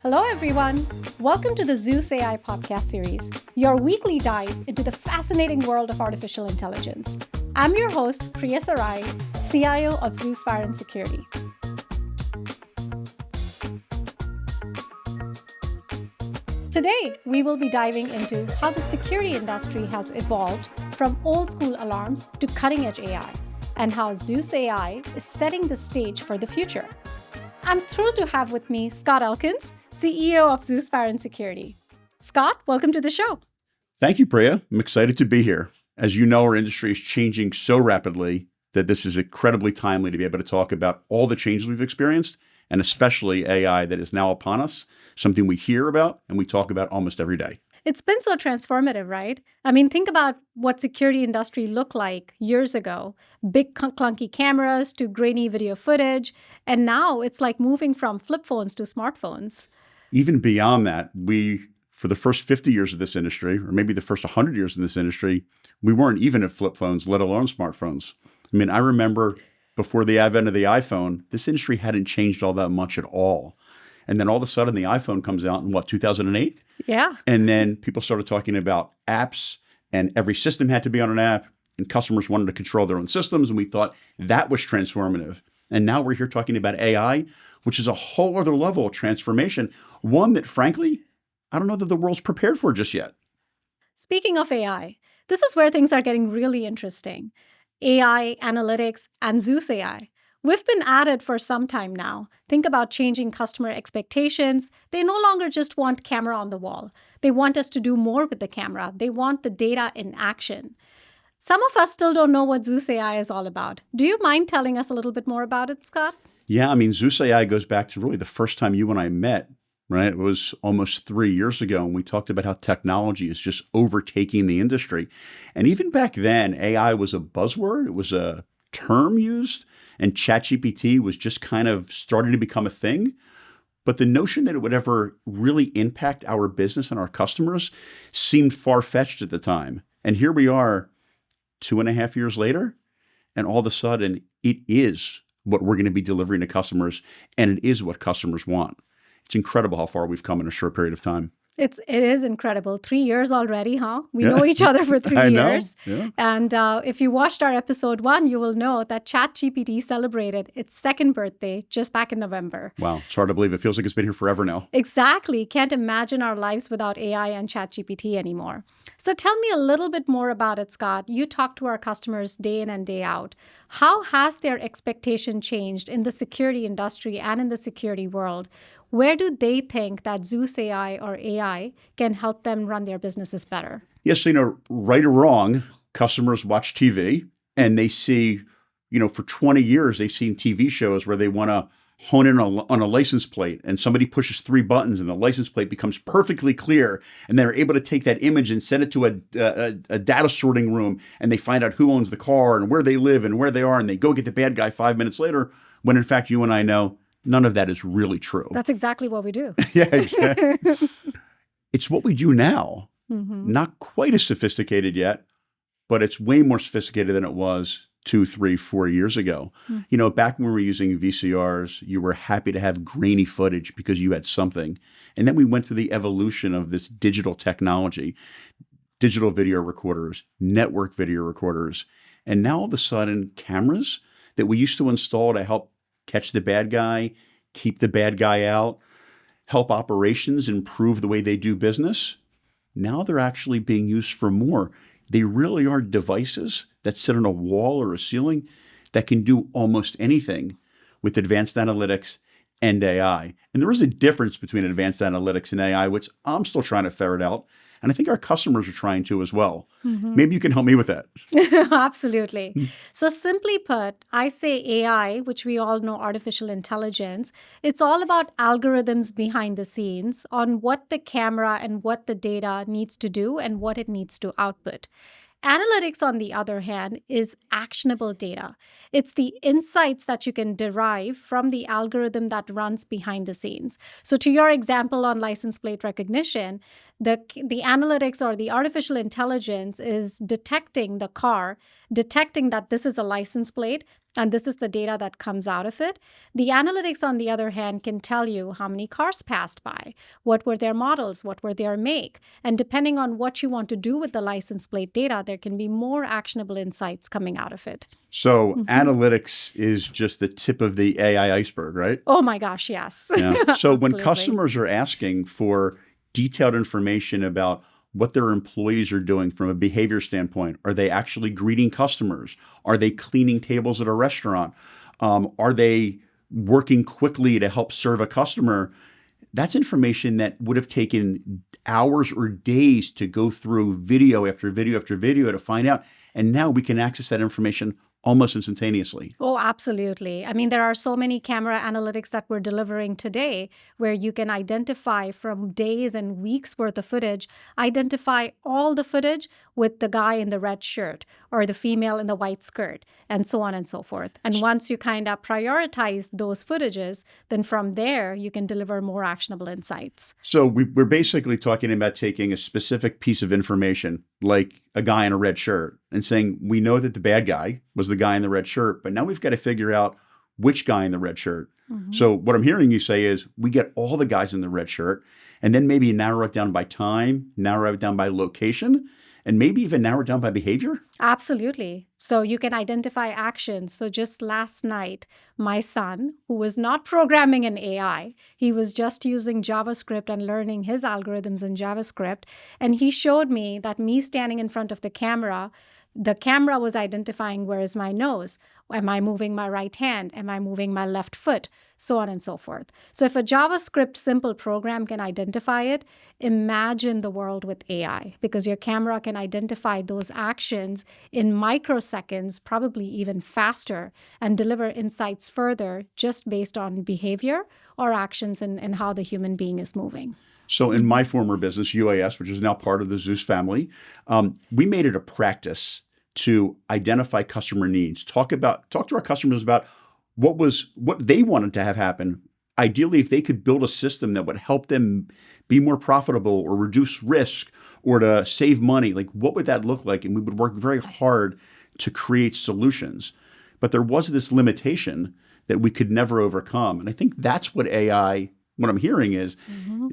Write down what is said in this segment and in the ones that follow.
Hello, everyone. Welcome to the ZeusAI Podcast series, your weekly dive into the fascinating world of artificial intelligence. I'm your host, Priya and Scott, CIO of Zeus Fire and Security. Today, we will be diving into how the security industry has evolved from old-school alarms to cutting-edge AI, and how ZeusAI is setting the stage for the future. I'm thrilled to have with me Scott Elkins, CEO of Zeus Fire and Security. Scott, welcome to the show. Thank you, Priya. I'm excited to be here. As you know, our industry is changing so rapidly that this is incredibly timely to be able to talk about all the changes we've experienced, and especially AI that is now upon us, something we hear about and we talk about almost every day. It's been so transformative, right? I mean, think about what security industry looked like years ago. Big clunky cameras to grainy video footage. And now it's like moving from flip phones to smartphones. Even beyond that, for the first 50 years of this industry, or maybe the first 100 years in this industry, we weren't even at flip phones, let alone smartphones. I mean, I remember before the advent of the iPhone, this industry hadn't changed all that much at all. And then all of a sudden the iPhone comes out in 2008? Yeah. And then people started talking about apps, and every system had to be on an app, and customers wanted to control their own systems. And we thought that was transformative. And now we're here talking about AI, which is a whole other level of transformation. One that, frankly, I don't know that the world's prepared for just yet. Speaking of AI, this is where things are getting really interesting. AI, analytics, and ZeusAI. We've been at it for some time now. Think about changing customer expectations. They no longer just want camera on the wall. They want us to do more with the camera. They want the data in action. Some of us still don't know what ZeusAI is all about. Do you mind telling us a little bit more about it, Scott? Yeah, I mean, ZeusAI goes back to really the first time you and I met, right? It was almost 3 years ago, and we talked about how technology is just overtaking the industry. And even back then, AI was a buzzword. It was a term used, and ChatGPT was just kind of starting to become a thing. But the notion that it would ever really impact our business and our customers seemed far-fetched at the time. And here we are 2.5 years later, and all of a sudden it is what we're going to be delivering to customers, and it is what customers want. It's incredible how far we've come in a short period of time. It is incredible. 3 years already, huh? We know each other for 3 years. Yeah. And if you watched our episode 1, you will know that ChatGPT celebrated its second birthday just back in November. Wow. It's hard to believe. It feels like it's been here forever now. Exactly. Can't imagine our lives without AI and ChatGPT anymore. So tell me a little bit more about it, Scott. You talk to our customers day in and day out. How has their expectation changed in the security industry and in the security world? Where do they think that ZeusAI or AI can help them run their businesses better? Yes, right or wrong, customers watch TV and they see, for 20 years, they've seen TV shows where they want to hone in on a license plate, and somebody pushes 3 buttons and the license plate becomes perfectly clear, and they're able to take that image and send it to a data sorting room, and they find out who owns the car and where they live and where they are, and they go get the bad guy 5 minutes later, when in fact you and I know none of that is really true. That's exactly what we do. Yeah, exactly. It's what we do now. Mm-hmm. Not quite as sophisticated yet, but it's way more sophisticated than it was 2, 3, 4 years ago. Mm-hmm. Back when we were using VCRs, you were happy to have grainy footage because you had something. And then we went through the evolution of this digital technology, digital video recorders, network video recorders. And now all of a sudden, cameras that we used to install to help catch the bad guy, keep the bad guy out, help operations improve the way they do business. Now they're actually being used for more. They really are devices that sit on a wall or a ceiling that can do almost anything with advanced analytics and AI. And there is a difference between advanced analytics and AI, which I'm still trying to ferret out. And I think our customers are trying to as well. Mm-hmm. Maybe you can help me with that. Absolutely. So simply put, I say AI, which we all know artificial intelligence, it's all about algorithms behind the scenes on what the camera and what the data needs to do and what it needs to output. Analytics, on the other hand, is actionable data. It's the insights that you can derive from the algorithm that runs behind the scenes. So to your example on license plate recognition, the analytics or the artificial intelligence is detecting the car, detecting that this is a license plate, And this is the data that comes out of it. The analytics, on the other hand, can tell you how many cars passed by, what were their models, what were their make. And depending on what you want to do with the license plate data, there can be more actionable insights coming out of it. So analytics is just the tip of the AI iceberg, right? Oh my gosh, yes. Yeah. So when Absolutely. customers are asking for detailed information about what their employees are doing from a behavior standpoint, are they actually greeting customers? Are they cleaning tables at a restaurant? Are they working quickly to help serve a customer? That's information that would have taken hours or days to go through video after video after video to find out. And now we can access that information almost instantaneously. Oh, absolutely. I mean, there are so many camera analytics that we're delivering today where you can identify from days and weeks worth of footage, identify all the footage with the guy in the red shirt or the female in the white skirt, and so on and so forth. And once you kind of prioritize those footages, then from there, you can deliver more actionable insights. So we're basically talking about taking a specific piece of information, like a guy in a red shirt, and saying, we know that the bad guy was the guy in the red shirt, but now we've got to figure out which guy in the red shirt. So what I'm hearing you say is we get all the guys in the red shirt, and then maybe narrow it down by time, narrow it down by location, and maybe even narrow it down by behavior? Absolutely. So you can identify actions. So just last night, my son, who was not programming in AI, he was just using JavaScript and learning his algorithms in JavaScript. And he showed me that me standing in front of the camera was identifying where is my nose. Am I moving my right hand? Am I moving my left foot? So on and so forth. So if a JavaScript simple program can identify it, imagine the world with AI, because your camera can identify those actions in microseconds, probably even faster, and deliver insights further just based on behavior or actions and how the human being is moving. So in my former business, UAS, which is now part of the Zeus family, we made it a practice to identify customer needs, talk to our customers about what they wanted to have happen. Ideally, if they could build a system that would help them be more profitable or reduce risk or to save money, like what would that look like? And we would work very hard to create solutions. But there was this limitation that we could never overcome. And I think that's what what I'm hearing is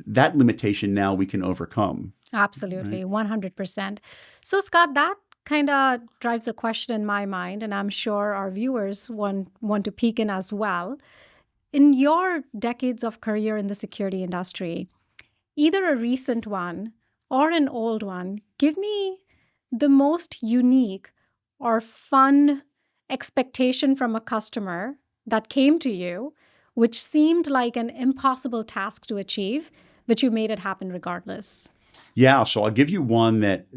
that limitation now we can overcome. Absolutely, right? 100%. So Scott, that kind of drives a question in my mind, and I'm sure our viewers want to peek in as well. In your decades of career in the security industry, either a recent one or an old one, give me the most unique or fun expectation from a customer that came to you, which seemed like an impossible task to achieve, but you made it happen regardless. Yeah, so I'll give you one that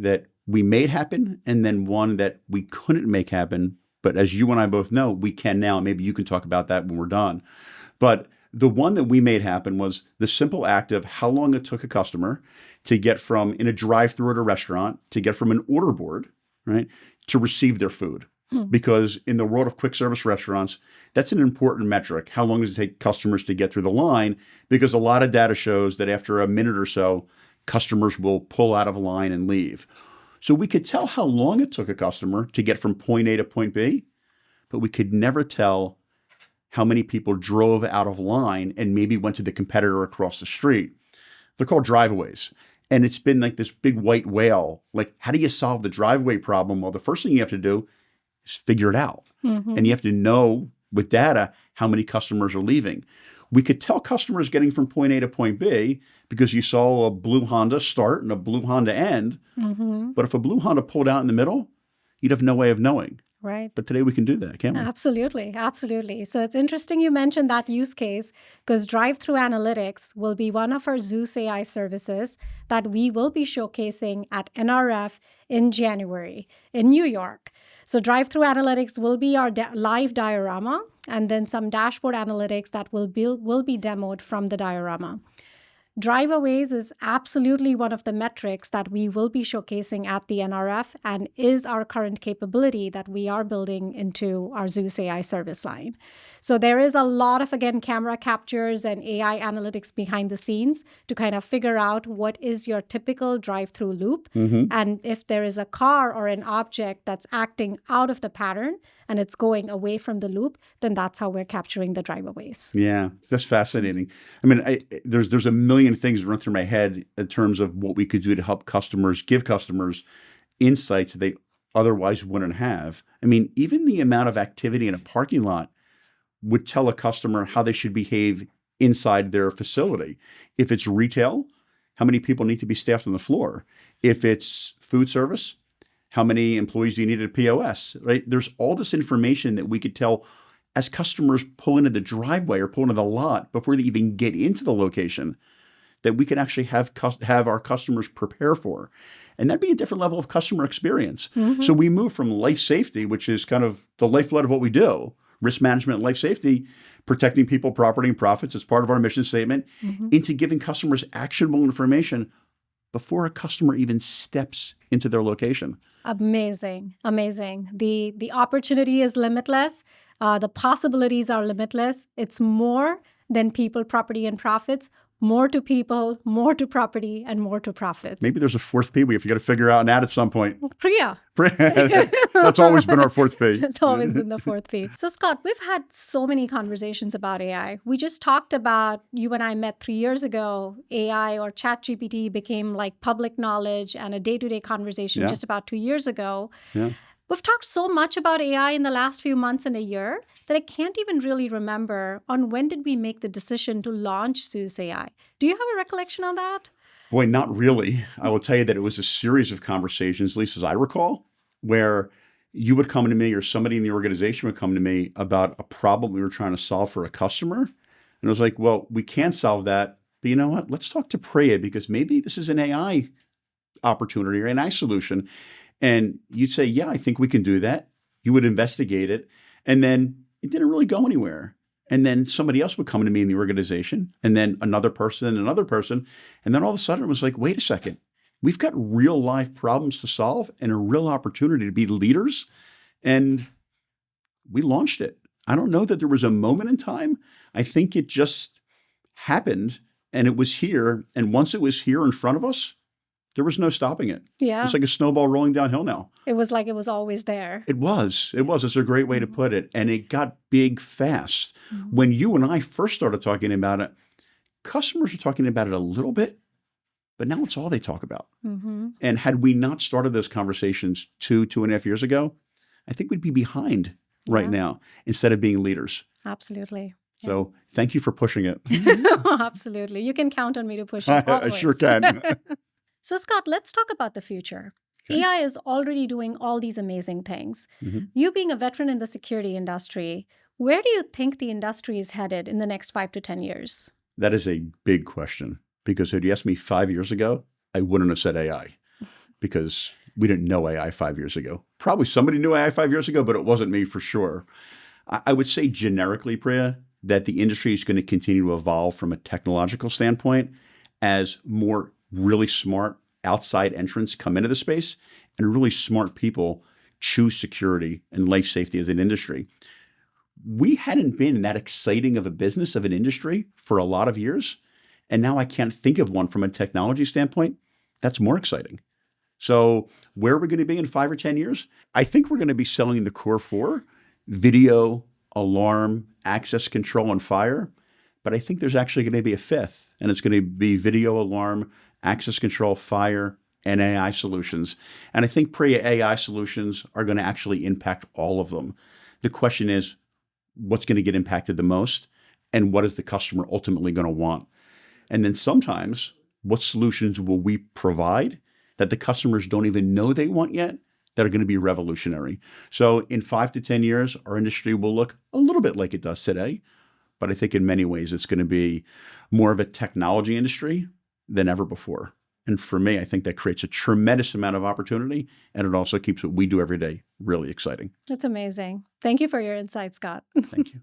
we made happen, and then one that we couldn't make happen. But as you and I both know, we can now. Maybe you can talk about that when we're done. But the one that we made happen was the simple act of how long it took a customer to get from in a drive-through at a restaurant, to get from an order board, right, to receive their food. Because in the world of quick service restaurants, that's an important metric. How long does it take customers to get through the line? Because a lot of data shows that after a minute or so, customers will pull out of a line and leave. So we could tell how long it took a customer to get from point A to point B, but we could never tell how many people drove out of line and maybe went to the competitor across the street. They're called driveaways. And it's been like this big white whale. Like, how do you solve the driveway problem? Well, the first thing you have to do is figure it out. And you have to know with data how many customers are leaving. We could tell customers getting from point A to point B because you saw a blue Honda start and a blue Honda end. But if a blue Honda pulled out in the middle, you'd have no way of knowing. Right. But today we can do that, can't we? Absolutely. Absolutely. So it's interesting you mentioned that use case, because drive-through analytics will be one of our ZeusAI services that we will be showcasing at NRF in January in New York. So drive-through analytics will be our live diorama, and then some dashboard analytics that will be demoed from the diorama. Driveaways is absolutely one of the metrics that we will be showcasing at the NRF and is our current capability that we are building into our ZeusAI service line. So there is a lot of, again, camera captures and AI analytics behind the scenes to kind of figure out what is your typical drive-through loop. And if there is a car or an object that's acting out of the pattern, and it's going away from the loop, then that's how we're capturing the drive-aways. Yeah, that's fascinating. I mean, there's a million things run through my head in terms of what we could do to help customers, give customers insights that they otherwise wouldn't have. I mean, even the amount of activity in a parking lot would tell a customer how they should behave inside their facility. If it's retail, how many people need to be staffed on the floor? If it's food service, how many employees do you need at POS, right? There's all this information that we could tell as customers pull into the driveway or pull into the lot before they even get into the location, that we can actually have our customers prepare for. And that'd be a different level of customer experience. Mm-hmm. So we move from life safety, which is kind of the lifeblood of what we do, risk management, life safety, protecting people, property, and profits as part of our mission statement, into giving customers actionable information before a customer even steps into their location. Amazing. The opportunity is limitless. The possibilities are limitless. It's more than people, property, and profits. More to people, more to property, and more to profits. Maybe there's a fourth P we have to figure out and add at some point. Priya. That's always been our fourth P. It's always been the fourth P. So Scott, we've had so many conversations about AI. We just talked about, you and I met 3 years ago, AI or ChatGPT became like public knowledge and a day-to-day conversation just about 2 years ago. Yeah. We've talked so much about AI in the last few months and a year that I can't even really remember on when did we make the decision to launch ZeusAI. Do you have a recollection on that? Boy, not really. I will tell you that it was a series of conversations, at least as I recall, where you would come to me or somebody in the organization would come to me about a problem we were trying to solve for a customer. And I was like, well, we can't solve that, but you know what? Let's talk to Priya because maybe this is an AI opportunity or an AI solution. And you'd say, yeah, I think we can do that. You would investigate it. And then it didn't really go anywhere. And then somebody else would come to me in the organization, and then another person and another person. And then all of a sudden it was like, wait a second, we've got real life problems to solve and a real opportunity to be leaders. And we launched it. I don't know that there was a moment in time. I think it just happened and it was here. And once it was here in front of us, there was no stopping it. Yeah. It's like a snowball rolling downhill now. It was like it was always there. It was. It's a great way to put it. And it got big fast. When you and I first started talking about it, customers were talking about it a little bit, but now it's all they talk about. And had we not started those conversations 2.5 years ago, I think we'd be behind right now instead of being leaders. Absolutely. So thank you for pushing it. Absolutely. You can count on me to push it. I sure can. So Scott, let's talk about the future. Okay. AI is already doing all these amazing things. You being a veteran in the security industry, where do you think the industry is headed in the next 5 to 10 years? That is a big question because if you asked me 5 years ago, I wouldn't have said AI because we didn't know AI 5 years ago. Probably somebody knew AI 5 years ago, but it wasn't me for sure. I would say generically, Priya, that the industry is going to continue to evolve from a technological standpoint as more really smart outside entrants come into the space and really smart people choose security and life safety as an industry. We hadn't been that exciting of a business, of an industry for a lot of years. And now I can't think of one from a technology standpoint that's more exciting. So where are we going to be in 5 or 10 years? I think we're going to be selling the core 4, video, alarm, access control, and fire. But I think there's actually going to be a 5th, and it's going to be video, alarm, access control, fire, and AI solutions. And I think Priya AI solutions are going to actually impact all of them. The question is, what's going to get impacted the most? And what is the customer ultimately going to want? And then sometimes, what solutions will we provide that the customers don't even know they want yet that are going to be revolutionary? So in 5 to 10 years, our industry will look a little bit like it does today. But I think in many ways, it's going to be more of a technology industry than ever before. And for me, I think that creates a tremendous amount of opportunity, and it also keeps what we do every day really exciting. That's amazing. Thank you for your insight, Scott. Thank you.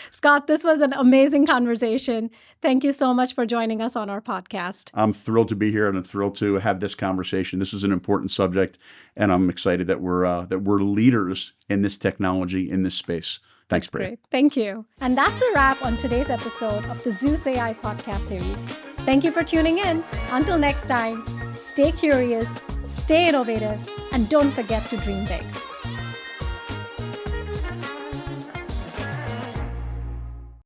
Scott, this was an amazing conversation. Thank you so much for joining us on our podcast. I'm thrilled to be here, and I'm thrilled to have this conversation. This is an important subject, and I'm excited that we're leaders in this technology, in this space. Thanks, Priya. Great. Thank you. And that's a wrap on today's episode of the ZeusAI Podcast series. Thank you for tuning in. Until next time, stay curious, stay innovative, and don't forget to dream big.